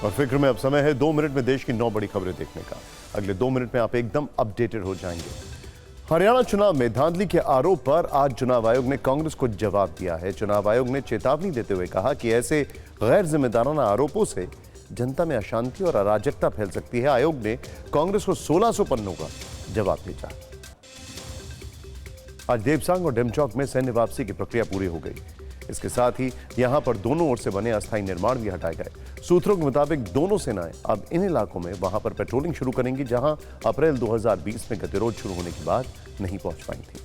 और फिक्र में अब समय है 2 मिनट में देश की 9 बड़ी खबरें देखने का। अगले 2 मिनट में आप एकदम अपडेटेड हो जाएंगे। हरियाणा चुनाव में धांधली के आरोप पर आज चुनाव आयोग ने कांग्रेस को जवाब दिया है। चुनाव आयोग ने चेतावनी देते हुए कहा कि ऐसे गैर जिम्मेदाराना आरोपों से जनता में अशांति और अराजकता फैल सकती है। आयोग ने कांग्रेस को 1600 पन्नों का जवाब भेजा। आज देवसांग और डेमचौक में सैन्य वापसी की प्रक्रिया पूरी हो गई। इसके साथ ही यहां पर दोनों ओर से बने अस्थायी निर्माण भी हटाए गए। सूत्रों के मुताबिक दोनों सेनाएं अब इन इलाकों में वहां पर पेट्रोलिंग शुरू करेंगी जहां अप्रैल 2020 में गतिरोध शुरू होने के बाद नहीं पहुंच पाई थी।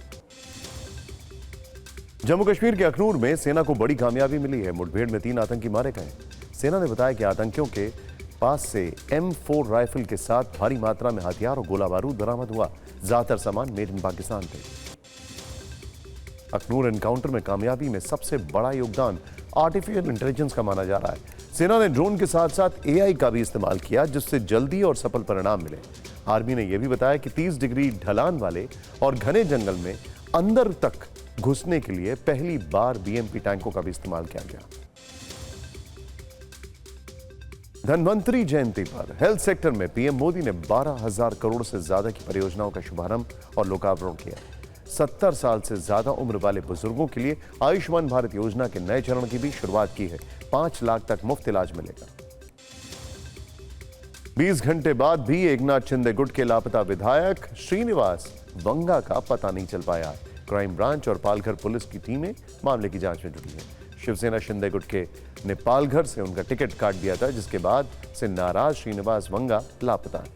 जम्मू कश्मीर के अखनूर में सेना को बड़ी कामयाबी मिली है। मुठभेड़ में 3 आतंकी मारे गए। सेना ने बताया कि आतंकियों के पास से M4 राइफल के साथ भारी मात्रा में हथियार और गोला बारूद बरामद हुआ। ज्यादातर सामान मेड इन पाकिस्तान थे। अखनूर एनकाउंटर में कामयाबी में सबसे बड़ा योगदान आर्टिफिशियल इंटेलिजेंस का माना जा रहा है। सेना ने ड्रोन के साथ साथ AI का भी इस्तेमाल किया जिससे जल्दी और सफल परिणाम मिले। आर्मी ने यह भी बताया कि 30 डिग्री ढलान वाले और घने जंगल में अंदर तक घुसने के लिए पहली बार BMP टैंकों का भी इस्तेमाल किया गया। धनवंतरी जयंती पर हेल्थ सेक्टर में PM मोदी ने 12,000 करोड़ से ज्यादा की परियोजनाओं का शुभारंभ और लोकार्पण किया। 70 साल से ज्यादा उम्र वाले बुजुर्गों के लिए आयुष्मान भारत योजना के नए चरण की भी शुरुआत की है। 5 लाख तक मुफ्त इलाज मिलेगा। 20 घंटे बाद भी एकनाथ शिंदे गुट के लापता विधायक श्रीनिवास वंगा का पता नहीं चल पाया। क्राइम ब्रांच और पालघर पुलिस की टीमें मामले की जांच में जुटी है। शिवसेना शिंदे गुट के ने पालघर से उनका टिकट काट दिया था जिसके बाद से नाराज श्रीनिवास वंगा लापता है।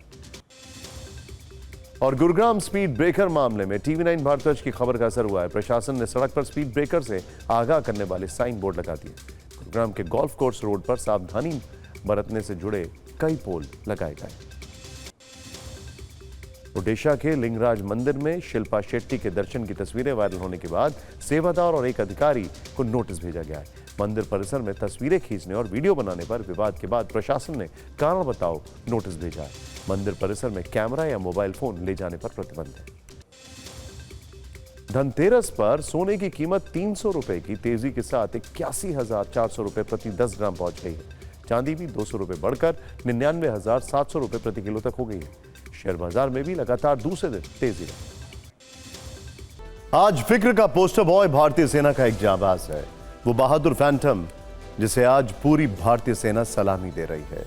और गुरुग्राम स्पीड ब्रेकर मामले में TV9 भारतवर्ष की खबर का असर हुआ है। प्रशासन ने सड़क पर स्पीड ब्रेकर से आगाह करने वाले साइन बोर्ड लगा दिए। गुरुग्राम के गोल्फ कोर्स रोड पर सावधानी बरतने से जुड़े कई पोल लगाए गए। ओडिशा के लिंगराज मंदिर में शिल्पा शेट्टी के दर्शन की तस्वीरें वायरल होने के बाद सेवादार और एक अधिकारी को नोटिस भेजा गया है। मंदिर परिसर में तस्वीरें खींचने और वीडियो बनाने पर विवाद के बाद प्रशासन ने कारण बताओ नोटिस भेजा है। मंदिर परिसर में कैमरा या मोबाइल फोन ले जाने पर प्रतिबंध है। धनतेरस पर सोने की कीमत 300 रुपए की तेजी के साथ 81,400 रुपए प्रति 10 ग्राम पहुंच गई है। चांदी भी 200 रुपए बढ़कर 99,700 रुपए प्रति किलो तक हो गई है। शेयर बाजार में भी लगातार दूसरे दिन तेजी रही। आज फिक्र का पोस्टर बॉय भारतीय सेना का एक जांबाज है। वो बहादुर फैंटम जिसे आज पूरी भारतीय सेना सलामी दे रही है।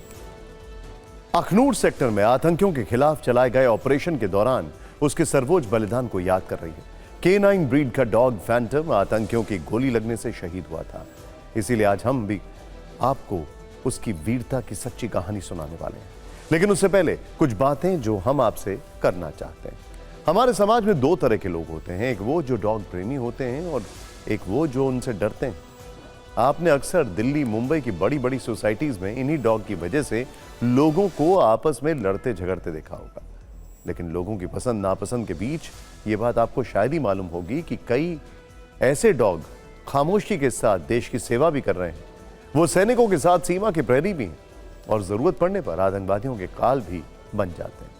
अखनूर सेक्टर में आतंकियों के खिलाफ चलाए गए ऑपरेशन के दौरान उसके सर्वोच्च बलिदान को याद कर रही है। K9 ब्रीड का डॉग फैंटम आतंकियों की गोली लगने से शहीद हुआ था। इसीलिए आज हम भी आपको उसकी वीरता की सच्ची कहानी सुनाने वाले हैं। लेकिन उससे पहले कुछ बातें जो हम आपसे करना चाहते हैं। हमारे समाज में 2 तरह के लोग होते हैं। एक वो जो डॉग प्रेमी होते हैं और एक वो जो उनसे डरते हैं। आपने अक्सर दिल्ली मुंबई की बड़ी बड़ी सोसाइटीज में इन्हीं डॉग की वजह से लोगों को आपस में लड़ते झगड़ते देखा होगा। लेकिन लोगों की पसंद नापसंद के बीच ये बात आपको शायद ही मालूम होगी कि कई ऐसे डॉग खामोशी के साथ देश की सेवा भी कर रहे हैं। वो सैनिकों के साथ सीमा के प्रहरी भी हैं और जरूरत पड़ने पर आतंकवादियों के काल भी बन जाते हैं।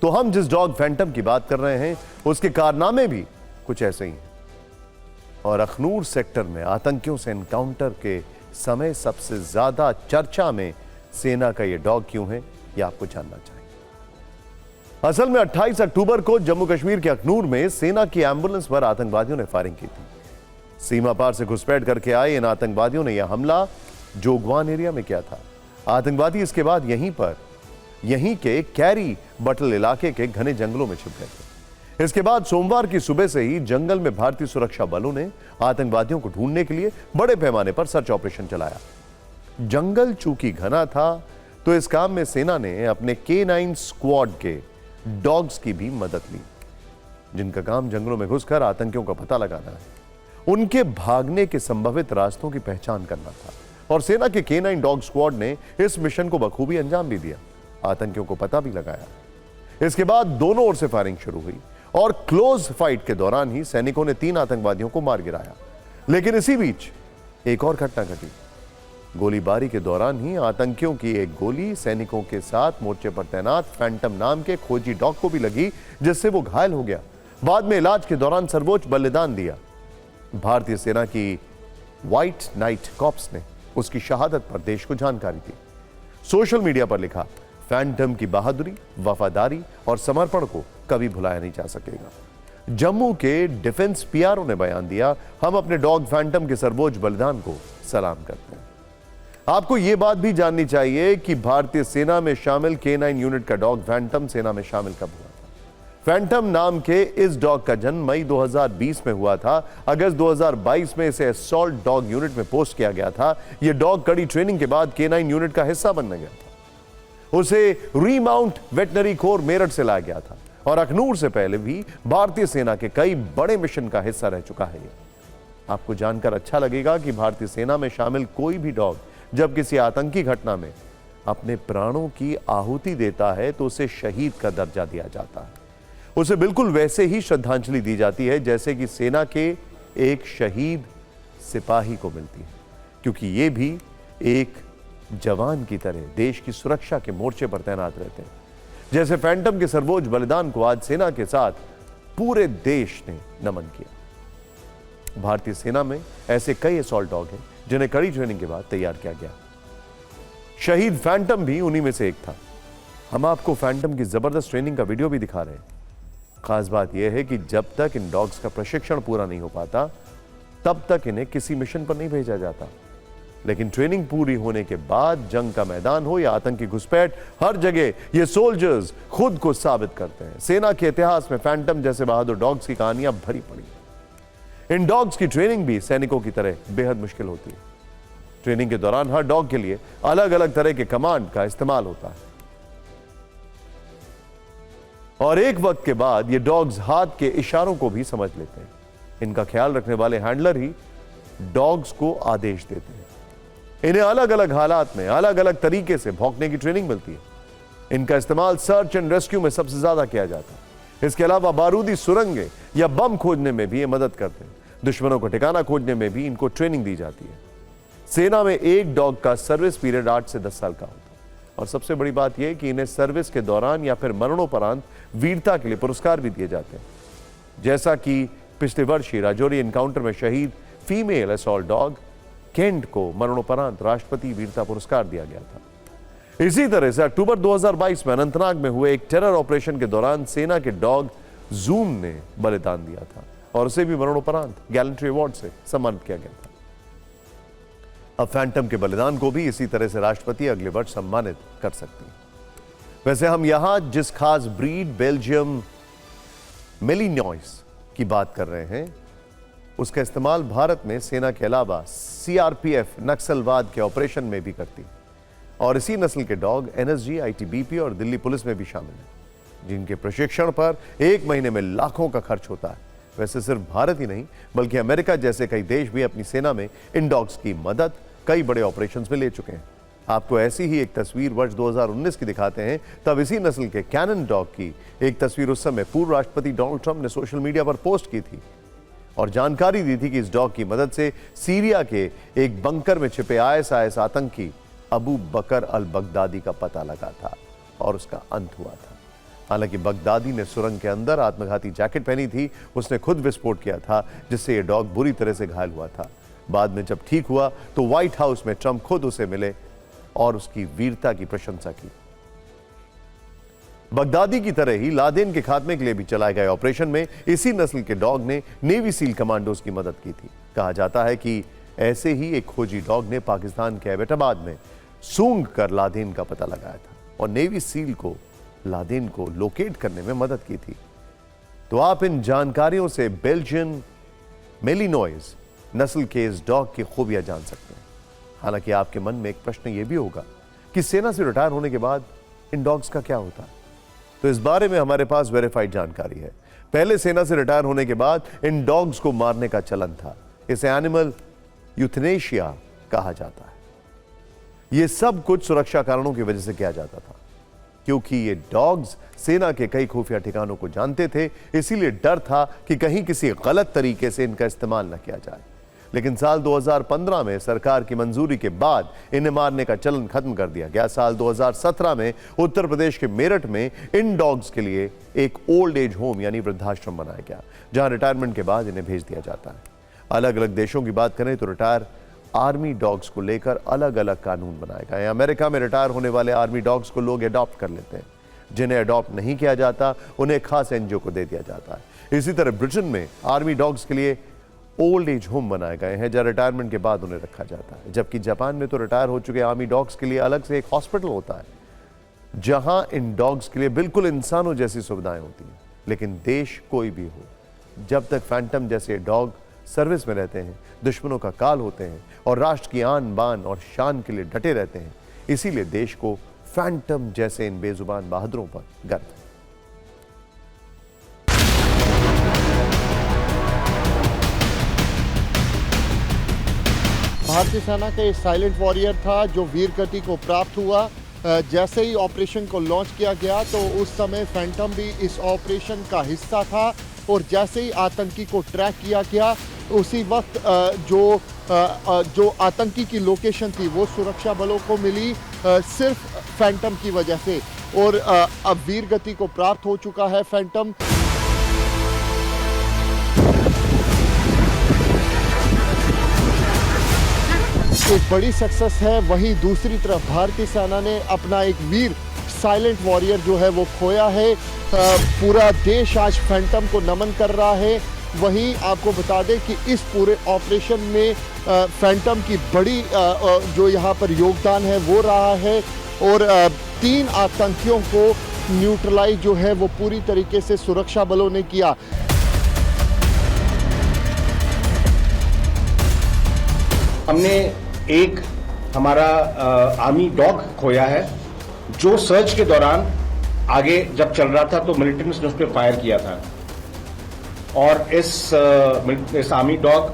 तो हम जिस डॉग फैंटम की बात कर रहे हैं उसके कारनामे भी कुछ ऐसे ही हैं। और अखनूर सेक्टर में आतंकियों से एनकाउंटर के समय सबसे ज्यादा चर्चा में सेना का यह डॉग क्यों है, यह आपको जानना चाहिए। असल में 28 अक्टूबर को जम्मू कश्मीर के अखनूर में सेना की एम्बुलेंस पर आतंकवादियों ने फायरिंग की थी। सीमा पार से घुसपैठ करके आए इन आतंकवादियों ने यह हमला जोगवान एरिया में किया था। आतंकवादी इसके बाद यहीं के कैरी बटल इलाके के घने जंगलों में छिप गए थे। इसके बाद सोमवार की सुबह से ही जंगल में भारतीय सुरक्षा बलों ने आतंकवादियों को ढूंढने के लिए बड़े पैमाने पर सर्च ऑपरेशन चलाया। जंगल चूंकि घना था तो इस काम में सेना ने अपने K9 स्क्वाड के डॉग्स की भी मदद ली, जिनका काम जंगलों में घुसकर आतंकियों का पता लगाना है, उनके भागने के संभावित रास्तों की पहचान करना था। और सेना के K9 डॉग स्क्वाड ने इस मिशन को बखूबी अंजाम भी दिया। आतंकियों को पता भी लगाया। इसके बाद दोनों ओर से फायरिंग शुरू हुई और क्लोज फाइट के दौरान ही सैनिकों ने 3 आतंकवादियों को मार गिराया। लेकिन इसी बीच एक और घटना घटी। गोलीबारी के दौरान ही आतंकियों की एक गोली सैनिकों के साथ मोर्चे पर तैनात फैंटम नाम के खोजी डॉग को भी लगी, जिससे वो घायल हो गया। बाद में इलाज के दौरान सर्वोच्च बलिदान दिया। भारतीय सेना की व्हाइट नाइट कॉर्प्स ने उसकी शहादत पर देश को जानकारी दी। सोशल मीडिया पर लिखा, फैंटम की बहादुरी, वफादारी और समर्पण को कभी भुलाया नहीं जा सकेगा। जम्मू के डिफेंस पीआरओ ने बयान दिया, हम अपने डॉग फैंटम के सर्वोच्च बलिदान को सलाम करते हैं। आपको यह बात भी जाननी चाहिए कि भारतीय सेना में शामिल K9 यूनिट का डॉग फैंटम सेना में शामिल कब हुआ था। फैंटम नाम के इस डॉग का जन्म मई 2020 में हुआ था। अगस्त 2022 में इसे असॉल्ट डॉग यूनिट में पोस्ट किया गया था। यह डॉग कड़ी ट्रेनिंग के बाद K9 यूनिट का हिस्सा बनने गया था। उसे रीमाउंट वेटनरी कोर मेरठ से लाया गया था और अखनूर से पहले भी भारतीय सेना के कई बड़े मिशन का हिस्सा रह चुका है। आपको जानकर अच्छा लगेगा कि भारतीय सेना में शामिल कोई भी डॉग जब किसी आतंकी घटना में अपने प्राणों की आहुति देता है तो उसे शहीद का दर्जा दिया जाता है। उसे बिल्कुल वैसे ही श्रद्धांजलि दी जाती है जैसे कि सेना के एक शहीद सिपाही को मिलती है, क्योंकि ये भी एक जवान की तरह देश की सुरक्षा के मोर्चे पर तैनात रहते हैं। जैसे फैंटम के सर्वोच्च बलिदान को आज सेना के साथ पूरे देश ने नमन किया। भारतीय सेना में ऐसे कई असॉल्ट डॉग हैं जिन्हें कड़ी ट्रेनिंग के बाद तैयार किया गया। शहीद फैंटम भी उन्हीं में से एक था। हम आपको फैंटम की जबरदस्त ट्रेनिंग का वीडियो भी दिखा रहे हैं। खास बात यह है कि जब तक इन डॉग्स का प्रशिक्षण पूरा नहीं हो पाता तब तक इन्हें किसी मिशन पर नहीं भेजा जाता, लेकिन ट्रेनिंग पूरी होने के बाद जंग का मैदान हो या आतंकी घुसपैठ, हर जगह ये सोल्जर्स खुद को साबित करते हैं। सेना के इतिहास में फैंटम जैसे बहादुर डॉग्स की कहानियां भरी पड़ी। इन डॉग्स की ट्रेनिंग भी सैनिकों की तरह बेहद मुश्किल होती है। ट्रेनिंग के दौरान हर डॉग के लिए अलग अलग तरह के कमांड का इस्तेमाल होता है और एक वक्त के बाद ये डॉग्स हाथ के इशारों को भी समझ लेते हैं। इनका ख्याल रखने वाले हैंडलर ही डॉग्स को आदेश देते हैं। इन्हें अलग अलग हालात में अलग अलग तरीके से भौंकने की ट्रेनिंग मिलती है। इनका इस्तेमाल सर्च एंड रेस्क्यू में सबसे ज्यादा किया जाता है। इसके अलावा बारूदी सुरंगें या बम खोजने में भी ये मदद करते हैं। दुश्मनों को ठिकाना खोजने में भी इनको ट्रेनिंग दी जाती है। सेना में एक डॉग का सर्विस पीरियड 8 से 10 साल का होता है और सबसे बड़ी बात यह कि इन्हें सर्विस के दौरान या फिर मरणोपरांत वीरता के लिए पुरस्कार भी दिए जाते हैं, जैसा कि पिछले वर्ष ही राजौरी एनकाउंटर में शहीद फीमेल असॉल्ट डॉग केंट को मरणोपरांत राष्ट्रपति वीरता पुरस्कार दिया गया था। इसी तरह से अक्टूबर 2022 में अनंतनाग में हुए एक टेरर ऑपरेशन के दौरान सेना के डॉग जूम ने बलिदान दिया था और उसे भी मरणोपरांत गैलेंट्री अवार्ड से सम्मानित किया गया था। अब फैंटम के बलिदान को भी इसी तरह से राष्ट्रपति अगले वर्ष सम्मानित कर सकती है। वैसे हम यहां जिस खास ब्रीड बेल्जियम मेलिनॉइस की बात कर रहे हैं उसका इस्तेमाल भारत में सेना के अलावा सीआरपीएफ नक्सलवाद के ऑपरेशन में भी करती है और इसी नस्ल के डॉग एनएसजी, आईटीबीपी और दिल्ली पुलिस में भी शामिल हैं, जिनके प्रशिक्षण पर 1 महीने में लाखों का खर्च होता है। वैसे सिर्फ भारत ही नहीं बल्कि अमेरिका जैसे कई देश भी अपनी सेना में इन डॉग्स की मदद कई बड़े ऑपरेशंस में ले चुके हैं। आपको ऐसी ही एक तस्वीर वर्ष 2019 की दिखाते हैं। तब इसी नस्ल के कैनन डॉग की एक तस्वीर उस समय पूर्व राष्ट्रपति डोनाल्ड ट्रंप ने सोशल मीडिया पर पोस्ट की थी और जानकारी दी थी कि इस डॉग की मदद से सीरिया के एक बंकर में छिपे आईएसआईएस आतंकी अबू बकर अल बगदादी का पता लगा था और उसका अंत हुआ था। हालांकि बगदादी ने सुरंग के अंदर आत्मघाती जैकेट पहनी थी। उसने खुद विस्फोट किया था जिससे यह डॉग बुरी तरह से घायल हुआ था। बाद में जब ठीक हुआ तो व्हाइट हाउस में ट्रंप खुद उसे मिले और उसकी वीरता की प्रशंसा की। बगदादी की तरह ही लादेन के खात्मे के लिए भी चलाए गए ऑपरेशन में इसी नस्ल के डॉग ने नेवी सील कमांडोज की मदद की थी। कहा जाता है कि ऐसे ही एक खोजी डॉग ने पाकिस्तान के एबटाबाद में सूंघ कर लादेन का पता लगाया था और नेवी सील को लादेन को लोकेट करने में मदद की थी। तो आप इन जानकारियों से बेल्जियन मेलिनॉइस नस्ल के इस डॉग की खूबियां जान सकते हैं। हालांकि आपके मन में एक प्रश्न यह भी होगा कि सेना से रिटायर होने के बाद इन डॉग्स का क्या होता है। तो इस बारे में हमारे पास वेरीफाइड जानकारी है। पहले सेना से रिटायर होने के बाद इन डॉग्स को मारने का चलन था। इसे एनिमल यूथनेशिया कहा जाता है। यह सब कुछ सुरक्षा कारणों की वजह से किया जाता था, क्योंकि ये डॉग्स सेना के कई खुफिया ठिकानों को जानते थे। इसीलिए डर था कि कहीं किसी गलत तरीके से इनका इस्तेमाल न किया जाए। लेकिन साल 2015 में सरकार की मंजूरी के बाद इन्हें मारने का चलन खत्म कर दिया गया। साल 2017 में उत्तर प्रदेश के मेरठ में इन डॉग्स के लिए एक ओल्ड एज होम यानी वृद्धाश्रम बनाया गया, जहां रिटायरमेंट के बाद इन्हें भेज दिया जाता है। अलग अलग देशों की बात करें तो रिटायर आर्मी डॉग्स को लेकर अलग अलग कानून बनाएगा। अमेरिका में रिटायर होने वाले आर्मी डॉग्स को लोग अडॉप्ट कर लेते हैं, जिन्हें अडॉप्ट नहीं किया जाता उन्हें खास एनजीओ को दे दिया जाता है। इसी तरह ब्रिटेन में आर्मी डॉग्स के लिए ओल्ड एज होम बनाए गए हैं, जहां रिटायरमेंट के बाद उन्हें रखा जाता है। जबकि जापान में तो रिटायर हो चुके आर्मी डॉग्स के लिए अलग से एक हॉस्पिटल होता है, जहां इन डॉग्स के लिए बिल्कुल इंसानों जैसी सुविधाएं होती हैं। लेकिन देश कोई भी हो, जब तक फैंटम जैसे डॉग सर्विस में रहते हैं, दुश्मनों का काल होते हैं और राष्ट्र की आन बान और शान के लिए डटे रहते हैं, इसीलिए देश को फैंटम जैसे इन बेजुबान बहादुरों पर गर्व है। भारतीय सेना का एक साइलेंट वॉरियर था जो वीर गति को प्राप्त हुआ। जैसे ही ऑपरेशन को लॉन्च किया गया तो उस समय फैंटम भी इस ऑपरेशन का हिस्सा था और जैसे ही आतंकी को ट्रैक किया गया उसी वक्त जो आतंकी की लोकेशन थी वो सुरक्षा बलों को मिली सिर्फ फैंटम की वजह से, और अब वीर गति को प्राप्त हो चुका है फैंटम। एक बड़ी सक्सेस है। वहीं दूसरी तरफ भारतीय सेना ने अपना एक वीर साइलेंट वॉरियर जो है वो खोया है। पूरा देश आज फैंटम को नमन कर रहा है। वहीं आपको बता दें कि इस पूरे ऑपरेशन में फैंटम की बड़ी जो यहाँ पर योगदान है वो रहा है और 3 आतंकियों को न्यूट्रलाइज जो है वो पूरी तरीके से सुरक्षा बलों ने किया। हमने एक हमारा आर्मी डॉग खोया है जो सर्च के दौरान आगे जब चल रहा था तो मिलिट्री ने उस पर फायर किया था और इस आर्मी डॉग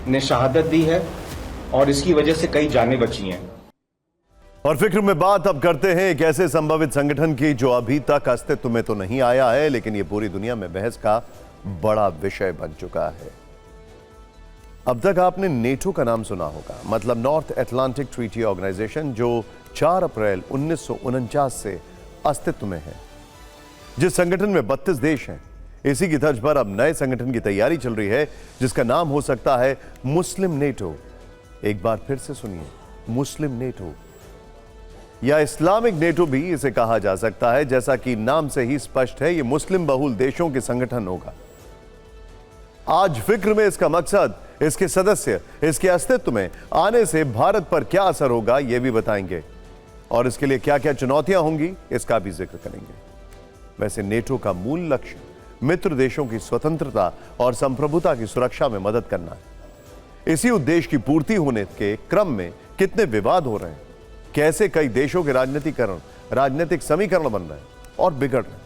ने शहादत दी है और इसकी वजह से कई जानें बची हैं। और फिक्र में बात अब करते हैं एक ऐसे संभावित संगठन की जो अभी तक अस्तित्व में तो नहीं आया है, लेकिन ये पूरी दुनिया में बहस का बड़ा विषय बन चुका है। अब तक आपने नेटो का नाम सुना होगा, मतलब नॉर्थ अटलांटिक ट्रीटी ऑर्गेनाइजेशन, जो 4 अप्रैल 1949 से अस्तित्व में है, जिस संगठन में 32 देश हैं। इसी की तर्ज पर अब नए संगठन की तैयारी चल रही है जिसका नाम हो सकता है मुस्लिम नेटो। एक बार फिर से सुनिए, मुस्लिम नेटो या इस्लामिक नेटो भी इसे कहा जा सकता है। जैसा कि नाम से ही स्पष्ट है, यह मुस्लिम बहुल देशों के संगठन होगा। आज फिक्र में इसका मकसद, इसके सदस्य, इसके अस्तित्व में आने से भारत पर क्या असर होगा यह भी बताएंगे और इसके लिए क्या क्या चुनौतियां होंगी इसका भी जिक्र करेंगे। वैसे नेटो का मूल लक्ष्य मित्र देशों की स्वतंत्रता और संप्रभुता की सुरक्षा में मदद करना है। इसी उद्देश्य की पूर्ति होने के क्रम में कितने विवाद हो रहे हैं, कैसे कई देशों के राजनीतिक समीकरण बन रहे हैं और बिगड़ रहे हैं।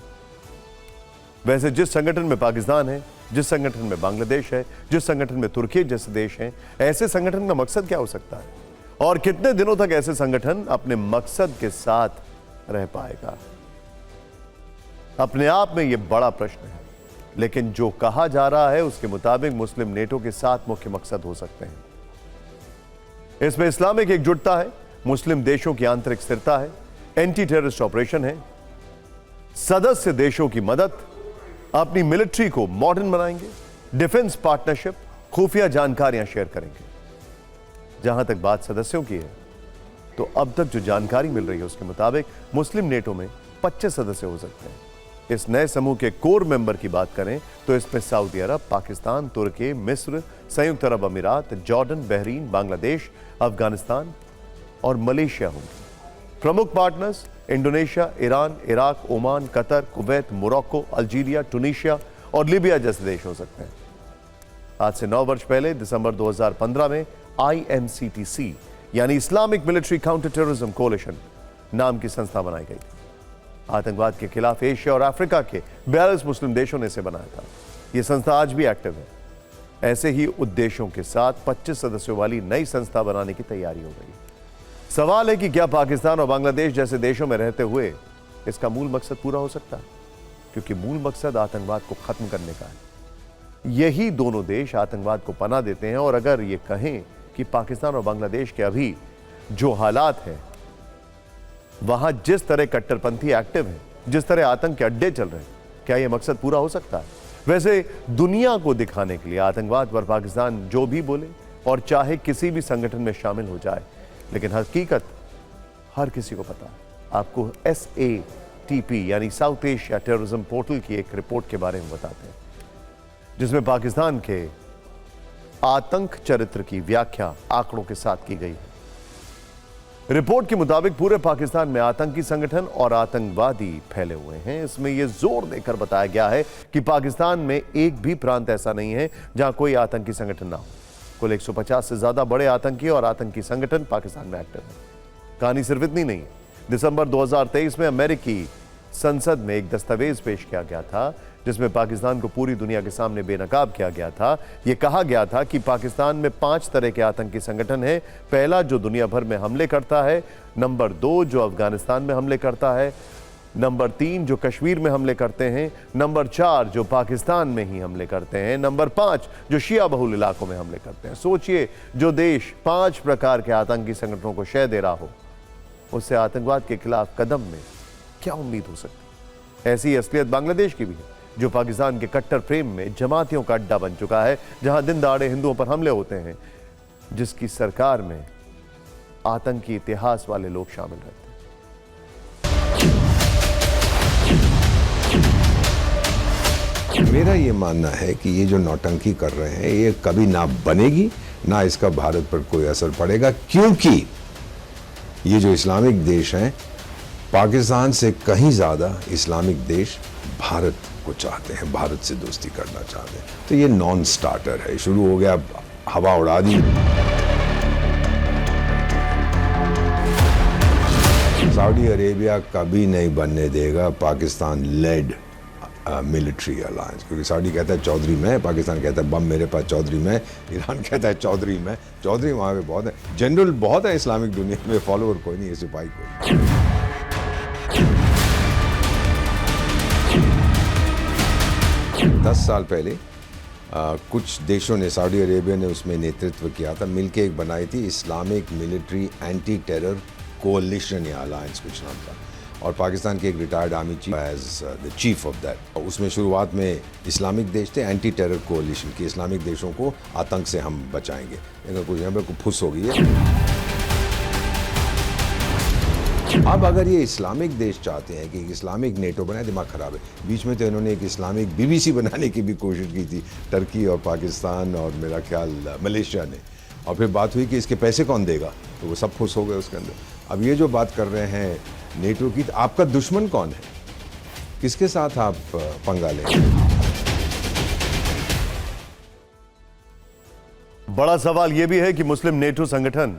वैसे जिस संगठन में पाकिस्तान है, जिस संगठन में बांग्लादेश है, जिस संगठन में तुर्की जैसे देश हैं, ऐसे संगठन का मकसद क्या हो सकता है और कितने दिनों तक ऐसे संगठन अपने मकसद के साथ रह पाएगा, अपने आप में यह बड़ा प्रश्न है। लेकिन जो कहा जा रहा है उसके मुताबिक मुस्लिम नेटो के 7 मुख्य मकसद हो सकते हैं। इसमें इस्लामिक एकजुटता है, मुस्लिम देशों की आंतरिक स्थिरता है, एंटी टेररिस्ट ऑपरेशन है, सदस्य देशों की मदद, अपनी मिलिट्री को मॉडर्न बनाएंगे, डिफेंस पार्टनरशिप, खुफिया जानकारियां शेयर करेंगे। जहां तक बात सदस्यों की है तो अब तक जो जानकारी मिल रही है उसके मुताबिक मुस्लिम नेटो में 25 सदस्य हो सकते हैं। इस नए समूह के कोर मेंबर की बात करें तो इसमें सऊदी अरब, पाकिस्तान, तुर्की, मिस्र, संयुक्त अरब अमीरात, जॉर्डन, बहरीन, बांग्लादेश, अफगानिस्तान और मलेशिया होंगे। प्रमुख partners Indonesia, Iran, Iraq, Oman, Qatar, Kuwait, Morocco, Algeria, टूनीशिया और लीबिया जैसे देश हो सकते हैं। आज से 9 वर्ष पहले दिसंबर 2015 में IMCTC यानी इस्लामिक मिलिट्री काउंटर टेररिज्म कोalition नाम की संस्था बनाई गई थी। आतंकवाद के खिलाफ एशिया और अफ्रीका के 42 मुस्लिम देशों ने इसे बनाया था। यह संस्था आज भी एक्टिव है। ऐसे ही उद्देश्यों के साथ 25 सदस्यों वाली नई संस्था बनाने की तैयारी हो गई। सवाल है कि क्या पाकिस्तान और बांग्लादेश जैसे देशों में रहते हुए इसका मूल मकसद पूरा हो सकता है, क्योंकि मूल मकसद आतंकवाद को खत्म करने का है। यही दोनों देश आतंकवाद को पनाह देते हैं और अगर ये कहें कि पाकिस्तान और बांग्लादेश के अभी जो हालात हैं, वहां जिस तरह कट्टरपंथी एक्टिव है, जिस तरह आतंक के अड्डे चल रहे हैं, क्या यह मकसद पूरा हो सकता है? वैसे दुनिया को दिखाने के लिए आतंकवाद पर पाकिस्तान जो भी बोले और चाहे किसी भी संगठन में शामिल हो जाए, लेकिन हकीकत हर किसी को पता है। आपको SATP यानी साउथ एशिया टेररिज्म पोर्टल की एक रिपोर्ट के बारे में बताते हैं, जिसमें पाकिस्तान के आतंक चरित्र की व्याख्या आंकड़ों के साथ की गई है। रिपोर्ट के मुताबिक पूरे पाकिस्तान में आतंकी संगठन और आतंकवादी फैले हुए हैं। इसमें यह जोर देकर बताया गया है कि पाकिस्तान में एक भी प्रांत ऐसा नहीं है जहां कोई आतंकी संगठन ना हो। कुल 150 से ज्यादा बड़े आतंकी और आतंकी संगठन पाकिस्तान में एक्टिव हैं। कहानी सिर्फ इतनी नहीं। दिसंबर 2023 में अमेरिकी संसद में एक दस्तावेज पेश किया गया था, जिसमें पाकिस्तान को पूरी दुनिया के सामने बेनकाब किया गया था। यह कहा गया था कि पाकिस्तान में 5 तरह के आतंकी संगठन हैं। पहला, जो दुनिया भर में हमले करता है। नंबर 2, जो अफगानिस्तान में हमले करता है। नंबर 3, जो कश्मीर में हमले करते हैं। नंबर 4, जो पाकिस्तान में ही हमले करते हैं। नंबर 5, जो शिया बहुल इलाकों में हमले करते हैं। सोचिए, जो देश 5 प्रकार के आतंकी संगठनों को शय दे रहा हो, उससे आतंकवाद के खिलाफ कदम में क्या उम्मीद हो सकती है। ऐसी असलियत बांग्लादेश की भी है, जो पाकिस्तान के कट्टर प्रेम में जमातियों का अड्डा बन चुका है, जहां दिन दहाड़े हिंदुओं पर हमले होते हैं, जिसकी सरकार में आतंकी इतिहास वाले लोग शामिल रहते हैं। मेरा ये मानना है कि ये जो नौटंकी कर रहे हैं, ये कभी ना बनेगी, ना इसका भारत पर कोई असर पड़ेगा, क्योंकि ये जो इस्लामिक देश हैं, पाकिस्तान से कहीं ज्यादा इस्लामिक देश भारत को चाहते हैं, भारत से दोस्ती करना चाहते हैं। तो ये नॉन स्टार्टर है, शुरू हो गया, हवा उड़ा दी। सऊदी अरेबिया कभी नहीं बनने देगा पाकिस्तान लेड मिलिट्री अलायंस, क्योंकि सऊदी कहता है चौधरी मैं, पाकिस्तान कहता है बम मेरे पास चौधरी मैं, ईरान कहता है चौधरी मैं। चौधरी वहां पे बहुत है, जनरल बहुत है इस्लामिक दुनिया में, फॉलोअर कोई नहीं है, सिपाही कोई नहीं। 10 साल पहले कुछ देशों ने, सऊदी अरेबिया ने उसमें नेतृत्व किया था, मिलके एक बनाई थी Islamic military anti terror coalition या अलायंस कुछ नाम था, और पाकिस्तान के एक retired army chief as the chief of that. उसमें शुरुआत में इस्लामिक देश थे, एंटी टेरर कोalition की, इस्लामिक देशों को आतंक से हम बचाएंगे। लेकिन कुछ यहाँ पर फुस हो गई है। अब अगर ये इस्लामिक देश चाहते हैं कि इस्लामिक नेटो बनाए, दिमाग खराब है। बीच में तो इन्होंने एक इस्लामिक BBC बनाने की भी कोशिश की थी, टर्की और पाकिस्तान और मेरा ख्याल मलेशिया ने, और फिर बात हुई कि इसके पैसे कौन देगा, तो वो सब फुस हो गए उसके अंदर। अब ये जो बात कर रहे हैं नेटो की, तो आपका दुश्मन कौन है, किसके साथ आप पंगा लेंगे? बड़ा सवाल यह भी है कि मुस्लिम नेटो संगठन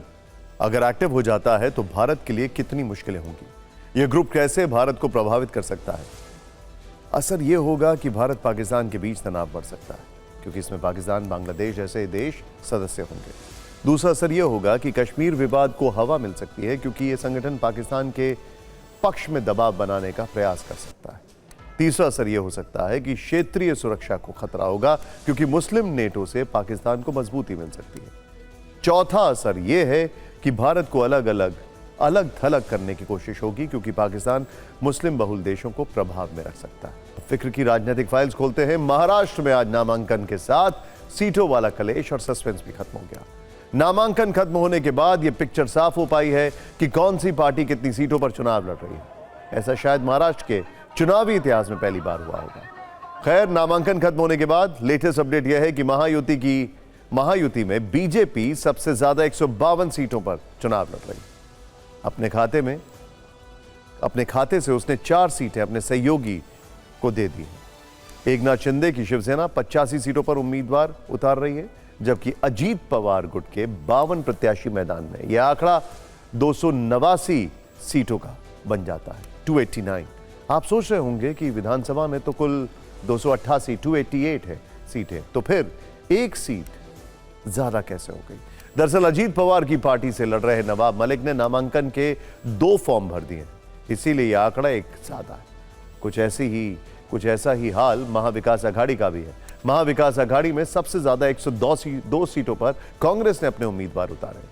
अगर एक्टिव हो जाता है तो भारत के लिए कितनी मुश्किलें होंगी। यह ग्रुप कैसे भारत को प्रभावित कर सकता है। असर यह होगा कि भारत पाकिस्तान के बीच तनाव बढ़ सकता है, क्योंकि इसमें पाकिस्तान, बांग्लादेश जैसे देश सदस्य होंगे। दूसरा असर यह होगा कि कश्मीर विवाद को हवा मिल सकती है, क्योंकि यह संगठन पाकिस्तान के पक्ष में दबाव बनाने का प्रयास कर सकता है। तीसरा असर यह हो सकता है कि क्षेत्रीय सुरक्षा को खतरा होगा, क्योंकि मुस्लिम नेटो से पाकिस्तान को मजबूती मिल सकती है। चौथा असर यह है कि भारत को अलग थलग करने की कोशिश होगी, क्योंकि पाकिस्तान मुस्लिम बहुल देशों को प्रभाव में रख सकता है। फिक्र की राजनीतिक फाइल्स खोलते हैं। महाराष्ट्र में आज नामांकन के साथ सीटों वाला कलेश और सस्पेंस भी खत्म हो गया। नामांकन खत्म होने के बाद यह पिक्चर साफ हो पाई है कि कौन सी पार्टी कितनी सीटों पर चुनाव लड़ रही है। ऐसा शायद महाराष्ट्र के चुनावी इतिहास में पहली बार हुआ होगा। खैर, नामांकन खत्म होने के बाद लेटेस्ट अपडेट यह है कि महायुति में बीजेपी सबसे ज्यादा 152 सीटों पर चुनाव लड़ रही है। अपने खाते से उसने 4 सीटें अपने सहयोगी को दे दी हैं। एकनाथ शिंदे की शिवसेना 85 सीटों पर उम्मीदवार उतार रही है, जबकि अजीत पवार गुट के 52 प्रत्याशी मैदान में। यह आंकड़ा 289 सीटों का बन जाता है, 289। आप सोच रहे होंगे कि विधानसभा में तो कुल 288 288 है सीटें, तो फिर एक सीट ज्यादा कैसे हो गई। दरअसल अजीत पवार की पार्टी से लड़ रहे नवाब मलिक ने नामांकन के 2 फॉर्म भर दिए, इसीलिए यह आंकड़ा एक ज्यादा है। कुछ ऐसा ही हाल महाविकास आघाड़ी का भी है। महाविकास आघाड़ी में सबसे ज्यादा 102 सीटों पर कांग्रेस ने अपने उम्मीदवार उतारे।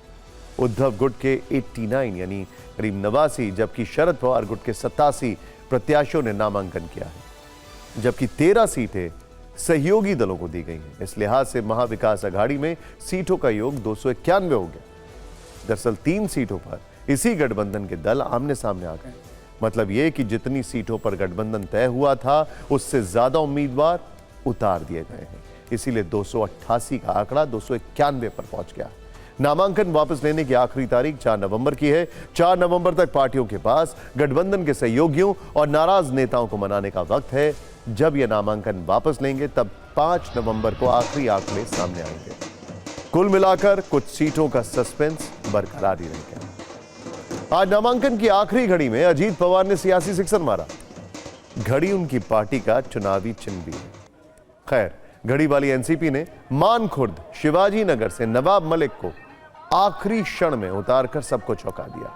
उद्धव गुट के 89 यानी करीब 89, जबकि शरद पवार गुट के 87 प्रत्याशियों ने नामांकन किया है, जबकि 13 सीटें सहयोगी दलों को दी गई हैं। इस लिहाज से महाविकास अघाड़ी में सीटों का योग 291 हो गया। दरअसल 3 सीटों पर इसी गठबंधन के दल आमने सामने आ गए। मतलब यह कि जितनी सीटों पर गठबंधन तय हुआ था उससे ज्यादा उम्मीदवार उतार दिए गए हैं। इसीलिए 288 का आंकड़ा 291 पर पहुंच गया। नामांकन वापस लेने की आखिरी तारीख 4 नवंबर की है। 4 नवंबर तक पार्टियों के पास गठबंधन के सहयोगियों और नाराज नेताओं को मनाने का वक्त है। जब यह नामांकन वापस लेंगे तब 5 नवंबर को आखिरी आंकड़े सामने आएंगे। कुल मिलाकर कुछ सीटों का सस्पेंस बरकरार ही रह गया। आज नामांकन की आखिरी घड़ी में अजीत पवार ने सियासी सिक्सर मारा। घड़ी उनकी पार्टी का चुनावी चिन्ह भी है। खैर, घड़ी वाली एनसीपी ने मानखुर्द शिवाजी नगर से नवाब मलिक को आखिरी क्षण में उतारकर सबको चौंका दिया।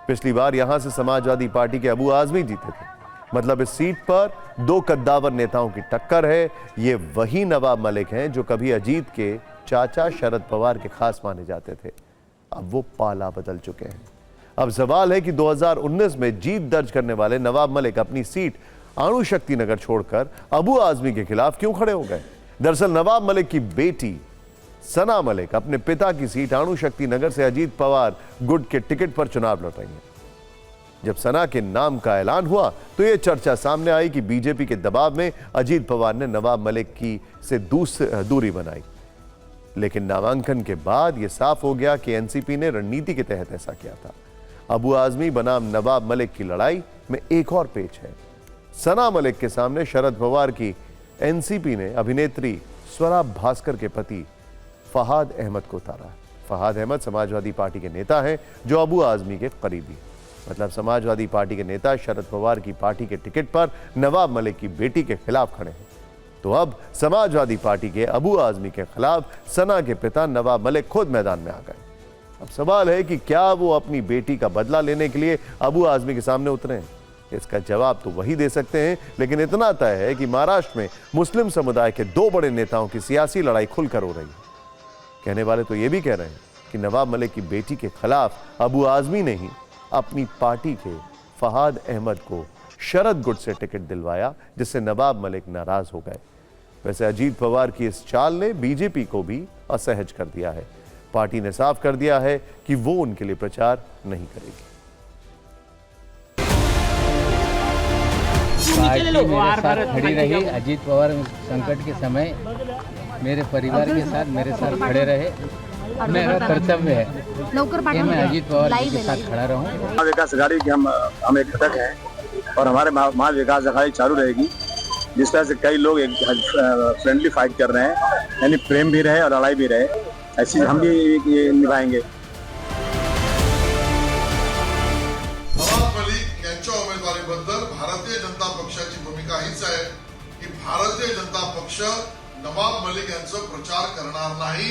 पिछली बार यहां से समाजवादी पार्टी के अबू आजमी जीते थे। मतलब इस सीट पर 2 कद्दावर नेताओं की टक्कर है। ये वही नवाब मलिक हैं जो कभी अजीत के चाचा शरद पवार के खास माने जाते थे। अब वो पाला बदल चुके हैं। अब सवाल है कि 2019 में जीत दर्ज करने वाले नवाब मलिक अपनी सीट अणुशक्ति नगर छोड़कर अबू आजमी के खिलाफ क्यों खड़े हो गए? दरअसल नवाब मलिक की बेटी सना मलिक अपने पिता की सीट अणुशक्ति नगर से अजीत पवार गुट के टिकट पर चुनाव लड़ रही हैं। जब सना के नाम का ऐलान हुआ तो यह चर्चा सामने आई कि बीजेपी के दबाव में अजीत पवार ने नवाब मलिक की से दूरी बनाई। लेकिन नामांकन के बाद यह साफ हो गया कि एनसीपी ने रणनीति के तहत ऐसा किया था। अबू आजमी बनाम नवाब मलिक की लड़ाई में एक और पेच है। सना मलिक के सामने शरद पवार की एनसीपी ने अभिनेत्री स्वरा भास्कर के पति फहाद अहमद को उतारा है। फहाद अहमद समाजवादी पार्टी के नेता हैं जो अबू आजमी के करीबी। मतलब समाजवादी पार्टी के नेता शरद पवार की पार्टी के टिकट पर नवाब मलिक की बेटी के खिलाफ खड़े हैं। तो अब समाजवादी पार्टी के अबू आजमी के खिलाफ सना के पिता नवाब मलिक खुद मैदान में आ गए। अब सवाल है कि क्या वो अपनी बेटी का बदला लेने के लिए अबू आजमी के सामने उतरे हैं? इसका जवाब तो वही दे सकते हैं, लेकिन इतना तय है कि महाराष्ट्र में मुस्लिम समुदाय के 2 बड़े नेताओं की सियासी लड़ाई खुलकर हो रही है। कहने वाले तो ये भी कह रहे हैं कि नवाब मलिक की बेटी के खिलाफ अबू आजमी ने ही अपनी पार्टी के फहाद अहमद को शरद गुट से टिकट दिलवाया, जिससे नवाब मलिक नाराज हो गए। वैसे अजीत पवार की इस चाल ने बीजेपी को भी असहज कर दिया है। पार्टी ने साफ कर दिया है कि वो उनके लिए प्रचार नहीं करेगी। पार्टी मेरे साथ खड़ी रही। अजीत पवार संकट के समय मेरे परिवार के साथ मेरे साथ खड़े रहे। मेरा कर्तव्य है कि मैं अजीत पवार जी के साथ खड़ा रहूं। महाविकास अघाड़ी के हम एक घटक हैं और हमारे महाविकास अघाड़ी चालू रहेगी। जिस तरह से कई लोग एक फ्रेंडली फाइट कर रहे हैं, यानी प्रेम भी रहे और लड़ाई भी रहे, ऐसी हम भी ये निभाएंगे। नवाब मलिक यांच्या उमेदवारीबद्दल भारतीय जनता पक्षाची भूमिका हीच आहे की भारतीय जनता पक्ष नवाब मलिक यांचा प्रचार करणार नाही।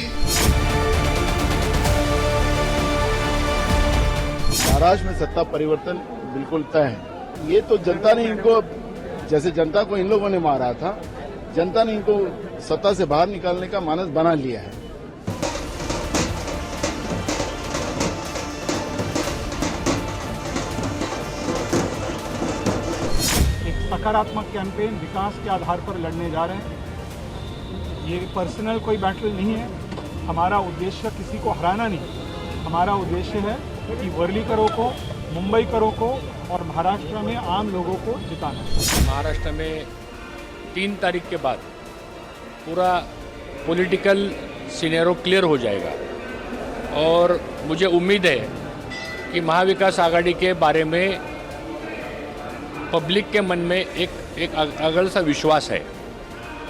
महाराष्ट्र में सत्ता परिवर्तन बिल्कुल तय है। ये तो जनता ने इनको, जैसे जनता को इन लोगों ने मारा था, जनता ने इनको सत्ता से बाहर निकालने का मानस बना लिया है। एक सकारात्मक कैंपेन विकास के आधार पर लड़ने जा रहे हैं। ये पर्सनल कोई बैटल नहीं है। हमारा उद्देश्य किसी को हराना नहीं। हमारा उद्देश्य है कि वर्लीकरों को, मुंबईकरों को और महाराष्ट्र में आम लोगों को जिताना। महाराष्ट्र में 3 तारीख के बाद पूरा पॉलिटिकल सिनेरियो क्लियर हो जाएगा और मुझे उम्मीद है कि महाविकास आघाड़ी के बारे में पब्लिक के मन में एक अगल सा विश्वास है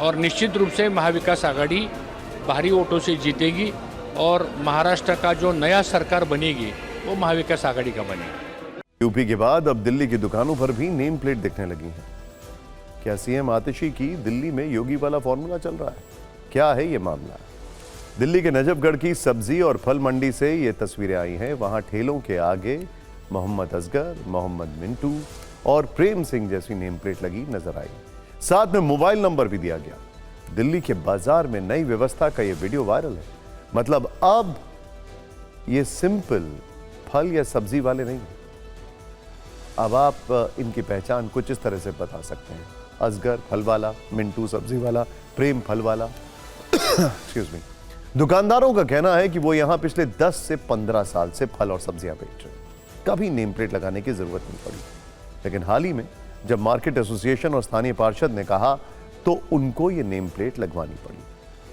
और निश्चित रूप से महाविकास आघाड़ी भारी वोटों से जीतेगी और महाराष्ट्र का जो नया सरकार बनेगी वो महाविकास आघाड़ी का बनेगी। यूपी के बाद अब दिल्ली की दुकानों पर भी नेम प्लेट दिखने लगी हैं। क्या सीएम आतिशी की दिल्ली में योगी वाला फॉर्मूला चल रहा है? क्या है ये मामला? दिल्ली के नजफगढ़ की सब्जी और फल मंडी से ये तस्वीरें आई हैं। वहां ठेलों के आगे मोहम्मद असगर, मोहम्मद मिंटू और प्रेम सिंह जैसी नेम प्लेट लगी नजर आई। साथ में मोबाइल नंबर भी दिया गया। दिल्ली के बाजार में नई व्यवस्था का ये वीडियो वायरल है। मतलब अब ये सिंपल फल या सब्जी वाले नहीं, अब आप इनकी पहचान कुछ इस तरह से बता सकते हैं। असगर फल वाला, मिंटू सब्जी वाला, प्रेम फल वाला एक्सक्यूज मी। दुकानदारों का कहना है कि वो यहां पिछले 10 से 15 साल से फल और सब्जियां बेच रहे हैं, कभी नेम प्लेट लगाने की जरूरत नहीं पड़ी। लेकिन हाल ही में जब मार्केट एसोसिएशन और स्थानीय पार्षद ने कहा तो उनको ये नेम प्लेट लगवानी पड़ी।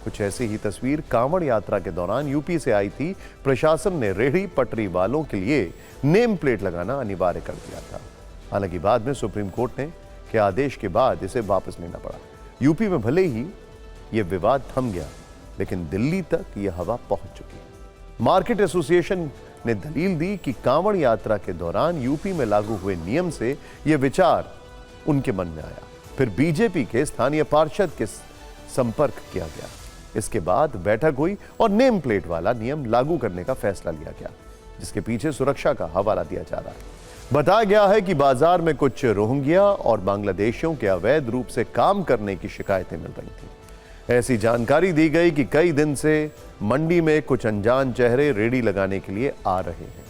कुछ ऐसी ही तस्वीर कांवड़ यात्रा के दौरान यूपी से आई थी। प्रशासन ने रेहड़ी पटरी वालों के लिए नेम प्लेट लगाना अनिवार्य कर दिया था। हालांकि बाद में सुप्रीम कोर्ट ने के आदेश के बाद इसे वापस लेना पड़ा। यूपी में भले ही यह विवाद थम गया, लेकिन दिल्ली तक यह हवा पहुंच चुकी है। मार्केट एसोसिएशन ने दलील दी कि कांवड़ यात्रा के दौरान यूपी में लागू हुए नियम से यह विचार उनके मन में आया। फिर बीजेपी के स्थानीय पार्षद के संपर्क किया गया। इसके बाद बैठक हुई और नेम प्लेट वाला नियम लागू करने का फैसला लिया गया, जिसके पीछे सुरक्षा का हवाला दिया जा रहा है। बताया गया है कि बाजार में कुछ रोहिंग्या और बांग्लादेशियों के अवैध रूप से काम करने की शिकायतें मिल रही थी। ऐसी जानकारी दी गई कि कई दिन से मंडी में कुछ अनजान चेहरे रेडी लगाने के लिए आ रहे हैं,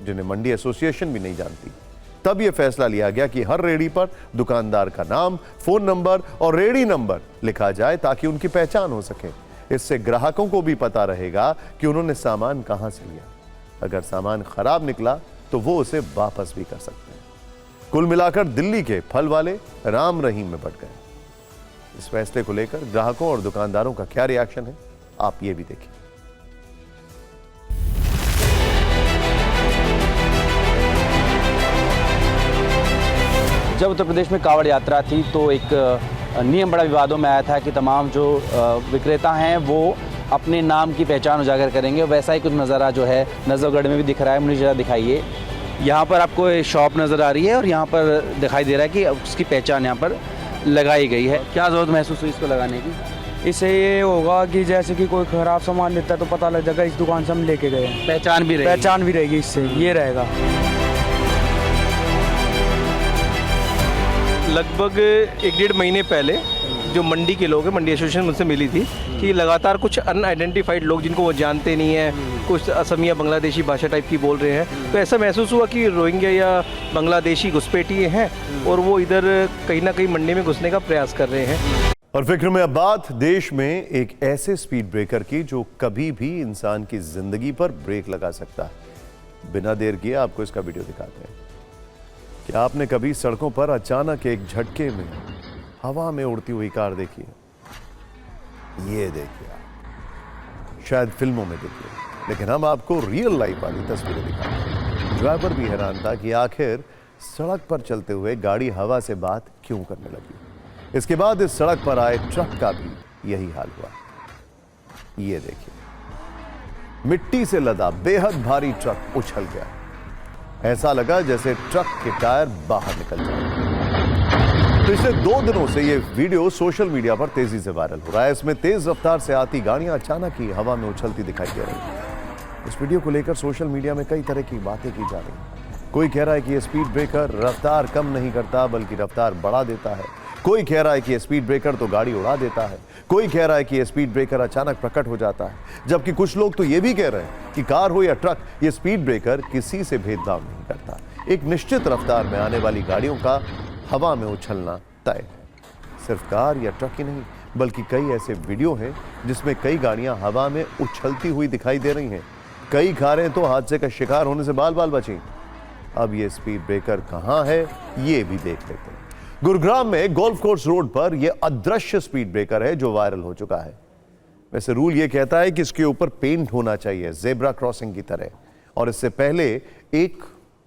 जिन्हें मंडी एसोसिएशन भी नहीं जानती। तब यह फैसला लिया गया कि हर रेडी पर दुकानदार का नाम, फोन नंबर और रेडी नंबर लिखा जाए ताकि उनकी पहचान हो सके। इससे ग्राहकों को भी पता रहेगा कि उन्होंने सामान कहां से लिया। अगर सामान खराब निकला तो वो उसे वापस भी कर सकते हैं। कुल मिलाकर दिल्ली के फल वाले राम रहीम में बट गए। इस फैसले को लेकर ग्राहकों और दुकानदारों का क्या रिएक्शन है, आप ये भी देखिए। जब उत्तर प्रदेश में कांवड़ यात्रा थी तो एक नियम बड़ा विवादों में आया था कि तमाम जो विक्रेता हैं वो अपने नाम की पहचान उजागर करेंगे। वैसा ही कुछ नज़ारा जो है नजफगढ़ में भी दिख रहा है। मुझे ज़रा दिखाइए, यहाँ पर आपको शॉप नज़र आ रही है और यहाँ पर दिखाई दे रहा है कि उसकी पहचान यहाँ पर लगाई गई है। क्या ज़रूरत महसूस हुई इसको लगाने की? इससे ये होगा कि जैसे कि कोई ख़राब सामान लेता है तो पता लग जाएगा इस दुकान से हम लेके गए हैं। पहचान भी रहेगी इससे, ये रहेगा। लगभग 1-1.5 महीने पहले जो मंडी के लोग हैं, मंडी एसोसिएशन मुझसे मिली थी कि लगातार कुछ अनआइडेंटिफाइड लोग जिनको वो जानते नहीं हैं, कुछ असमिया बांग्लादेशी भाषा टाइप की बोल रहे हैं। तो ऐसा महसूस हुआ कि रोहिंग्या या बांग्लादेशी घुसपैठिए हैं और वो इधर कहीं ना कहीं मंडी में घुसने का प्रयास कर रहे हैं। और फिक्र में अब बात देश में एक ऐसे स्पीड ब्रेकर की जो कभी भी इंसान की जिंदगी पर ब्रेक लगा सकता है। बिना देर किए आपको इसका वीडियो दिखाते हैं। क्या आपने कभी सड़कों पर अचानक एक झटके में हवा में उड़ती हुई कार देखी है? ये देखिए, शायद फिल्मों में देखिए, लेकिन हम आपको रियल लाइफ वाली तस्वीरें दिखाते हैं। ड्राइवर भी हैरान था कि आखिर सड़क पर चलते हुए गाड़ी हवा से बात क्यों करने लगी। इसके बाद इस सड़क पर आए ट्रक का भी यही हाल हुआ। ये देखिए, मिट्टी से लदा बेहद भारी ट्रक उछल गया। ऐसा लगा जैसे ट्रक के टायर बाहर निकल जाए। पिछले 2 दिनों से ये वीडियो सोशल मीडिया पर तेजी से वायरल हो रहा है। इसमें तेज रफ्तार से आती गाड़ियां अचानक ही हवा में उछलती दिखाई दे रही हैं। इस वीडियो को लेकर सोशल मीडिया में कई तरह की बातें की जा रही हैं। कोई कह रहा है कि ये स्पीड ब्रेकर रफ्तार कम नहीं करता बल्कि रफ्तार बढ़ा देता है। कोई कह रहा है कि ये स्पीड ब्रेकर तो गाड़ी उड़ा देता है। कोई कह रहा है कि ये स्पीड ब्रेकर अचानक प्रकट हो जाता है, जबकि कुछ लोग तो ये भी कह रहे हैं कि कार हो या ट्रक, ये स्पीड ब्रेकर किसी से भेदभाव नहीं करता। एक निश्चित रफ्तार में आने वाली गाड़ियों का हवा में उछलना तय है। सिर्फ कार या ट्रक ही नहीं, बल्कि कई ऐसे वीडियो हैं जिसमें कई गाड़ियां हवा में उछलती हुई दिखाई दे रही हैं। कई कारें तो हादसे का शिकार होने से बाल बाल बची। अब ये स्पीड ब्रेकर कहां है, ये भी देख लेते हैं। गुरुग्राम में गोल्फ कोर्स रोड पर यह अदृश्य स्पीड ब्रेकर है जो वायरल हो चुका है। वैसे रूल यह कहता है कि इसके ऊपर पेंट होना चाहिए जेब्रा क्रॉसिंग की तरह, और इससे पहले एक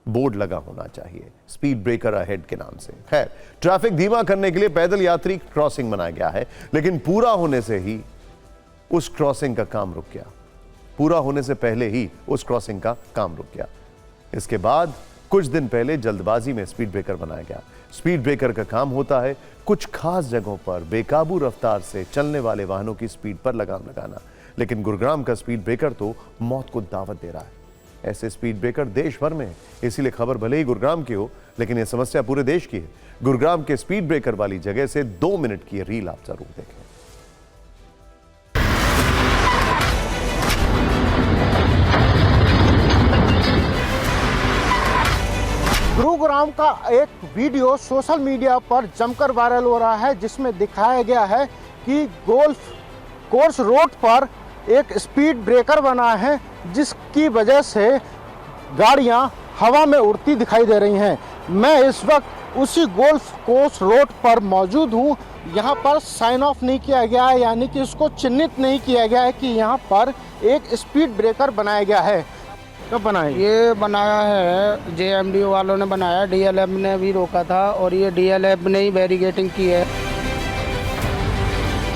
बोर्ड लगा होना चाहिए स्पीड ब्रेकर अहेड के नाम से। खैर, ट्रैफिक धीमा करने के लिए पैदल यात्री क्रॉसिंग बनाया गया है, लेकिन पूरा होने से ही उस क्रॉसिंग का काम रुक गया। पूरा होने से पहले ही उस क्रॉसिंग का काम रुक गया। इसके बाद कुछ दिन पहले जल्दबाजी में स्पीड ब्रेकर बनाया गया। स्पीड ब्रेकर का काम होता है कुछ खास जगहों पर बेकाबू रफ्तार से चलने वाले वाहनों की स्पीड पर लगाम लगाना, लेकिन गुरुग्राम का स्पीड ब्रेकर तो मौत को दावत दे रहा है। ऐसे स्पीड ब्रेकर देश भर में है, इसीलिए खबर भले ही गुरुग्राम की हो, लेकिन यह समस्या पूरे देश की है। गुरुग्राम के स्पीड ब्रेकर वाली जगह से 2 मिनट की रील आप जरूर देखें। गुरुग्राम का एक वीडियो सोशल मीडिया पर जमकर वायरल हो रहा है, जिसमें दिखाया गया है कि गोल्फ कोर्स रोड पर एक स्पीड ब्रेकर बना है, जिसकी वजह से गाड़ियां हवा में उड़ती दिखाई दे रही हैं। मैं इस वक्त उसी गोल्फ कोर्स रोड पर मौजूद हूं। यहां पर साइन ऑफ नहीं किया गया है, यानी कि इसको चिन्हित नहीं किया गया है कि यहां पर एक स्पीड ब्रेकर बनाया गया है। कब बनाया? ये बनाया है JMDO वालों ने बनाया, DLF ने भी रोका था और ये DLF ने ही बैरिकेडिंग की है।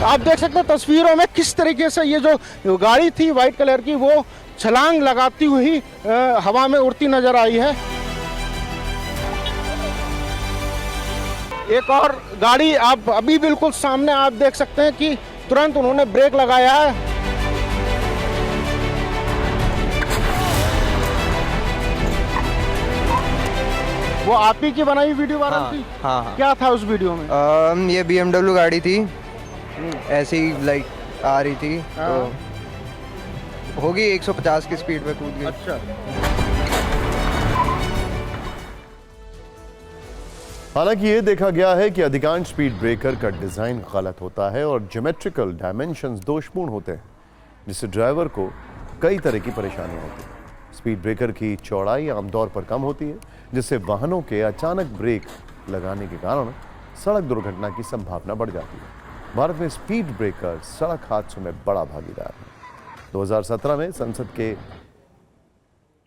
आप देख सकते हैं तस्वीरों में किस तरीके से ये जो गाड़ी थी व्हाइट कलर की, वो छलांग लगाती हुई हवा में उड़ती नजर आई है। एक और गाड़ी आप अभी बिल्कुल सामने आप देख सकते हैं कि तुरंत उन्होंने ब्रेक लगाया है। वो आप ही की बनाई वीडियो वायरल थी? हाँ। क्या था उस वीडियो में? ये BMW गाड़ी थी, ऐसी लाइक आ रही थी, तो होगी 150 की स्पीड में कूद गई। अच्छा। हालांकि ये देखा गया है कि अधिकांश स्पीड ब्रेकर का डिजाइन गलत होता है और ज्योमेट्रिकल डायमेंशंस दोषपूर्ण होते हैं, जिससे ड्राइवर को कई तरह की परेशानियां होती हैं। स्पीड ब्रेकर की चौड़ाई आमतौर पर कम होती है, जिससे वाहनों के अचानक ब्रेक लगाने के कारण सड़क दुर्घटना की संभावना बढ़ जाती है। भारत में स्पीड ब्रेकर सड़क हादसों में बड़ा भागीदार है। 2017 में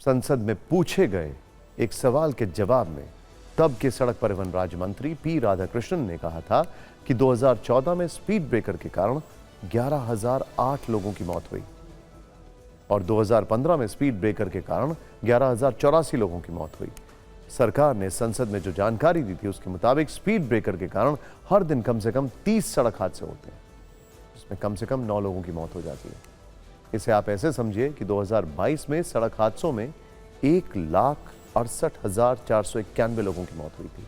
संसद में पूछे गए एक सवाल के जवाब में तब के सड़क परिवहन राज्य मंत्री पी राधाकृष्णन ने कहा था कि 2014 में स्पीड ब्रेकर के कारण 11,008 लोगों की मौत हुई और 2015 में स्पीड ब्रेकर के कारण 11,084 लोगों की मौत हुई। सरकार ने संसद में जो जानकारी दी थी उसके मुताबिक स्पीड ब्रेकर के कारण हर दिन कम से कम 30 सड़क हादसे होते हैं, जिसमें कम से कम 9 लोगों की मौत हो जाती है। इसे आप ऐसे समझिए कि 2022 में सड़क हादसों में 1,68,491 लोगों की मौत हुई थी,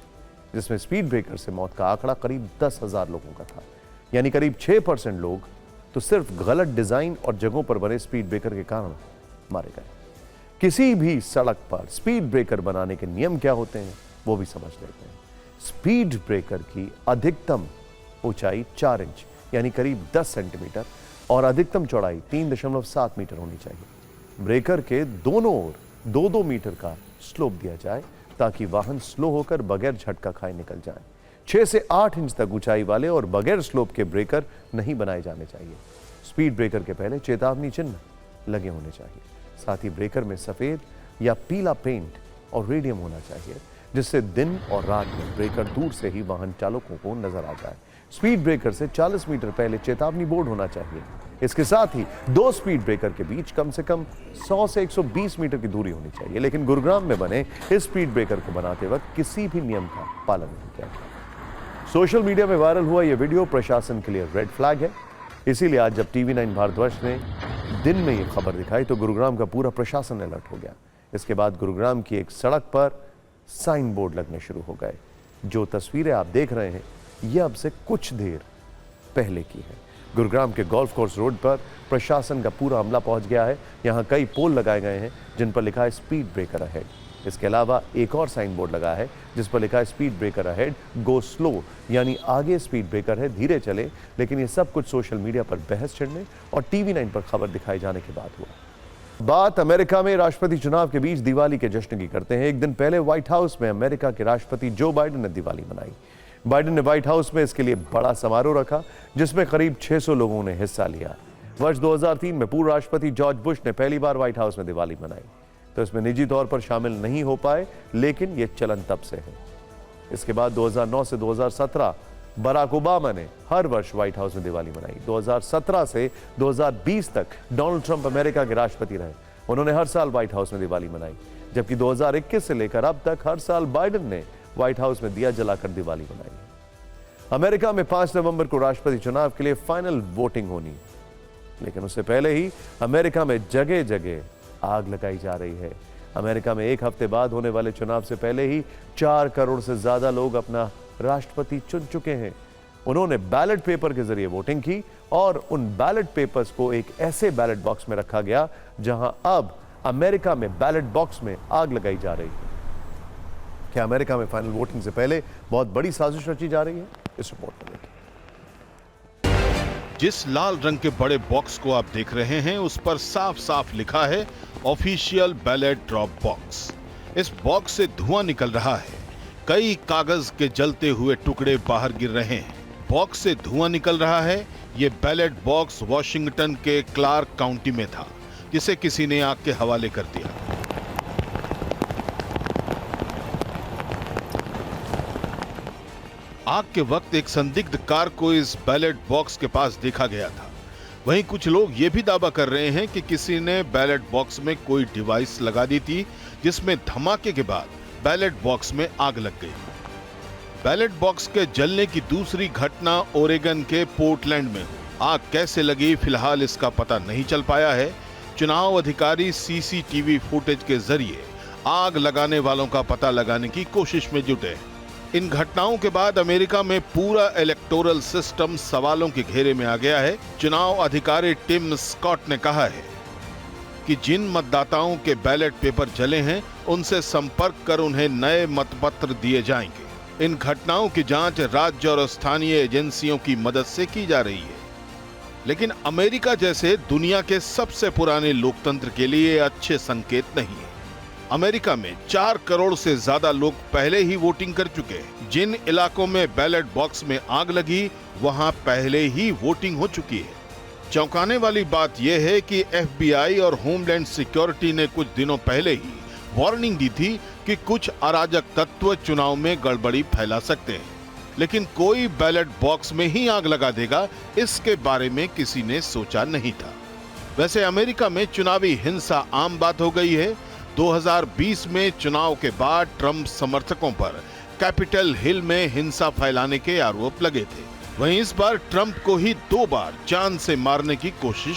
जिसमें स्पीड ब्रेकर से मौत का आंकड़ा करीब 10,000 लोगों का था, यानी करीब 6% लोग तो सिर्फ गलत डिजाइन और जगहों पर बने स्पीड ब्रेकर के कारण मारे गए। किसी भी सड़क पर स्पीड ब्रेकर बनाने के नियम क्या होते हैं वो भी समझ लेते हैं। स्पीड ब्रेकर की अधिकतम ऊंचाई 4 इंच यानी करीब 10 सेंटीमीटर और अधिकतम चौड़ाई 3.7 मीटर होनी चाहिए। ब्रेकर के दोनों ओर 2-2 मीटर का स्लोप दिया जाए ताकि वाहन स्लो होकर बगैर झटका खाए निकल जाए। 6 से 8 इंच तक ऊंचाई वाले और बगैर स्लोप के ब्रेकर नहीं बनाए जाने चाहिए। स्पीड ब्रेकर के पहले चेतावनी चिन्ह लगे होने चाहिए। साथ ही ब्रेकर में सफेद या पीला पेंट और रेडियम होना चाहिए, जिससे दिन और रात में ब्रेकर दूर से ही वाहन चालकों को नजर आ जाए। स्पीड ब्रेकर से 40 मीटर पहले चेतावनी बोर्ड होना चाहिए। इसके साथ ही 2 स्पीड ब्रेकर के बीच कम से कम 100 से 120 मीटर की दूरी होनी चाहिए। लेकिन गुरुग्राम में बने इस स्पीड ब्रेकर को बनाते वक्त किसी भी नियम का पालन नहीं किया गया। सोशल मीडिया में वायरल हुआ यह वीडियो प्रशासन के लिए रेड फ्लैग है। इसीलिए आज जब TV9 भारतवर्ष ने दिन में यह खबर दिखाई तो गुरुग्राम का पूरा प्रशासन अलर्ट हो गया। इसके बाद गुरुग्राम की एक सड़क पर साइन बोर्ड लगने शुरू हो गए। जो तस्वीरें आप देख रहे हैं यह अब से कुछ देर पहले की है। गुरुग्राम के गोल्फ कोर्स रोड पर प्रशासन का पूरा अमला पहुंच गया है। यहां कई पोल लगाए गए हैं जिन पर लिखा है स्पीड ब्रेकर अहेड। इसके अलावा एक और साइन बोर्ड लगा है जिस पर लिखा है speed breaker ahead go slow, यानी आगे स्पीड ब्रेकर है धीरे चले। लेकिन ये सब कुछ सोशल मीडिया पर बहस छिड़ने और TV9 पर खबर दिखाई जाने के बाद हुआ। बात अमेरिका में राष्ट्रपति चुनाव के बीच दिवाली के जश्न की करते हैं। एक दिन पहले व्हाइट हाउस में अमेरिका के राष्ट्रपति जो बाइडेन ने दिवाली मनाई। बाइडेन ने व्हाइट हाउस में इसके लिए बड़ा समारोह रखा जिसमें करीब 600 लोगों ने हिस्सा लिया। वर्ष 2003 में पूर्व राष्ट्रपति जॉर्ज बुश ने पहली बार व्हाइट हाउस में दिवाली मनाई, तो इसमें निजी तौर पर शामिल नहीं हो पाए, लेकिन यह चलन तब से है। इसके बाद 2009 से 2017 बराक ओबामा ने हर वर्ष व्हाइट हाउस में दिवाली मनाई। 2017 से 2020 तक डोनाल्ड ट्रंप अमेरिका के राष्ट्रपति रहे। उन्होंने हर साल व्हाइट हाउस में दिवाली मनाई, जबकि 2021 से लेकर अब तक हर साल बाइडेन ने व्हाइट हाउस में दिया जलाकर दिवाली मनाई। अमेरिका में 5 नवंबर को राष्ट्रपति चुनाव के लिए फाइनल वोटिंग होनी, लेकिन उससे पहले ही अमेरिका में जगह जगह आग लगाई जा रही है। अमेरिका में एक हफ्ते बाद होने वाले चुनाव से पहले ही 4 करोड़ से ज्यादा लोग अपना राष्ट्रपति चुन चुके हैं। उन्होंने बैलेट पेपर के जरिए वोटिंग की और उन बैलेट पेपर्स को एक ऐसे बैलेट बॉक्स में रखा गया जहां अब अमेरिका में बैलेट बॉक्स में आग लगाई जा रही है। क्या अमेरिका में फाइनल वोटिंग से पहले बहुत बड़ी साजिश रची जा रही है? इस रिपोर्ट में देखिए। जिस लाल रंग के बड़े बॉक्स को आप देख रहे हैं उस पर साफ साफ लिखा है ऑफिशियल बैलेट ड्रॉप बॉक्स। इस बॉक्स से धुआं निकल रहा है, कई कागज के जलते हुए टुकड़े बाहर गिर रहे हैं। बॉक्स से धुआं निकल रहा है। ये बैलेट बॉक्स वॉशिंगटन के क्लार्क काउंटी में था, जिसे किसी ने आग के हवाले कर दिया। आग के वक्त एक संदिग्ध कार को इस बैलेट बॉक्स के पास देखा गया था। वहीं कुछ लोग ये भी दावा कर रहे हैं कि किसी ने बैलेट बॉक्स में कोई डिवाइस लगा दी थी, जिसमें धमाके के बाद बैलेट बॉक्स में आग लग गई। बैलेट बॉक्स के जलने की दूसरी घटना ओरेगन के पोर्टलैंड में हुई। आग कैसे लगी फिलहाल इसका पता नहीं चल पाया है। चुनाव अधिकारी सीसीटीवी फुटेज के जरिए आग लगाने वालों का पता लगाने की कोशिश में जुटे हैं। इन घटनाओं के बाद अमेरिका में पूरा इलेक्टोरल सिस्टम सवालों के घेरे में आ गया है। चुनाव अधिकारी टिम स्कॉट ने कहा है कि जिन मतदाताओं के बैलेट पेपर जले हैं उनसे संपर्क कर उन्हें नए मतपत्र दिए जाएंगे। इन घटनाओं की जांच राज्य और स्थानीय एजेंसियों की मदद से की जा रही है। लेकिन अमेरिका जैसे दुनिया के सबसे पुराने लोकतंत्र के लिए अच्छे संकेत नहीं है। अमेरिका में 4 करोड़ से ज्यादा लोग पहले ही वोटिंग कर चुके हैं। जिन इलाकों में बैलेट बॉक्स में आग लगी वहां पहले ही वोटिंग हो चुकी है। चौंकाने वाली बात यह है कि FBI और होमलैंड सिक्योरिटी ने कुछ दिनों पहले ही वार्निंग दी थी कि कुछ अराजक तत्व चुनाव में गड़बड़ी फैला सकते हैं, लेकिन कोई बैलेट बॉक्स में ही आग लगा देगा, इसके बारे में किसी ने सोचा नहीं था। वैसे अमेरिका में चुनावी हिंसा आम बात हो गई है। 2020 में चुनाव के बाद ट्रंप समर्थकों पर कैपिटल हिल में हिंसा फैलाने के आरोप लगे थे। वहीं इस बार ट्रंप को ही 2 बार जान से मारने की कोशिश